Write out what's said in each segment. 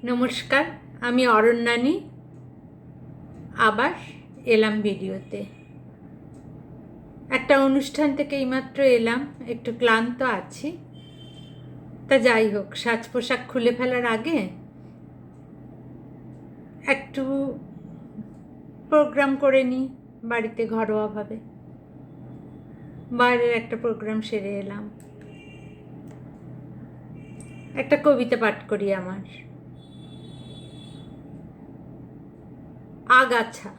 নমস্কার, আমি অরণ্যানী আবার এলাম ভিডিওতে। একটা অনুষ্ঠান থেকে এইমাত্র এলাম, একটু ক্লান্ত আছি। তা যাই হোক, সাজ পোশাক খুলে ফেলার আগে একটু প্রোগ্রাম করে নিই বাড়িতে ঘরোয়াভাবে। বাইরের একটা প্রোগ্রাম সেরে এলাম। একটা কবিতা পাঠ করি আমার। আগাছা।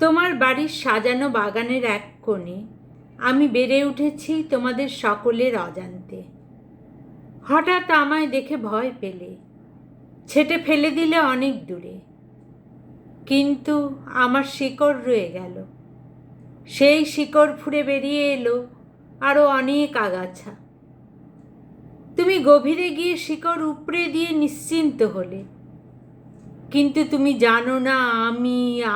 তোমার বাড়ির সাজানো বাগানের এক কোণে আমি বেড়ে উঠেছি তোমাদের সকলের অজান্তে। হঠাৎ আমায় দেখে ভয় পেলে, ছেটে ফেলে দিলে অনেক দূরে, কিন্তু আমার শিকড় রয়ে গেল। সেই শিকড় ফুঁড়ে বেরিয়ে এলো আরও অনেক আগাছা। তুমি গভীরে গিয়ে শিকড় উপড়ে দিয়ে নিশ্চিন্ত হলে, কিন্তু তুমি জানো না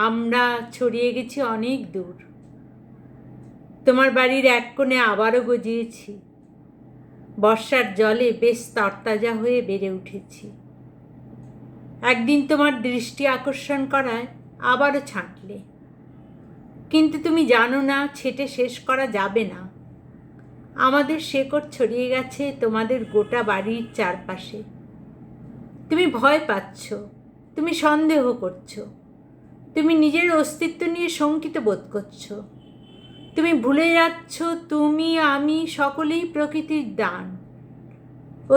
আমরা ছড়িয়ে গেছি অনেক দূর। তোমার বাড়ির এক কোণে আবারও গজিয়েছি, বর্ষার জলে বেশ তরতাজা হয়ে বেড়ে উঠেছি। একদিন তোমার দৃষ্টি আকর্ষণ করায় আবারও ছাঁটলে, কিন্তু তুমি জানো না ছেটে শেষ করা যাবে না। আমাদের শেকড় ছড়িয়ে গেছে তোমাদের গোটা বাড়ির চারপাশে। তুমি ভয় পাচ্ছ, তুমি সন্দেহ করছো, তুমি নিজের অস্তিত্ব নিয়ে শঙ্কিত বোধ করছো। তুমি ভুলে যাচ্ছ তুমি আমি সকলেই প্রকৃতির দান।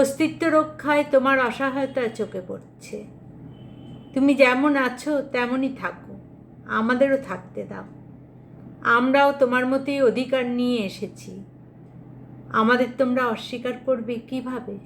অস্তিত্ব রক্ষায় তোমার অসহায়তা চোখে পড়ছে। তুমি যেমন আছো তেমনই থাকো, আমাদেরও থাকতে দাও। আমরাও তোমার মতোই অধিকার নিয়ে এসেছি, আমাদের তোমরা অস্বীকার করবে কিভাবে?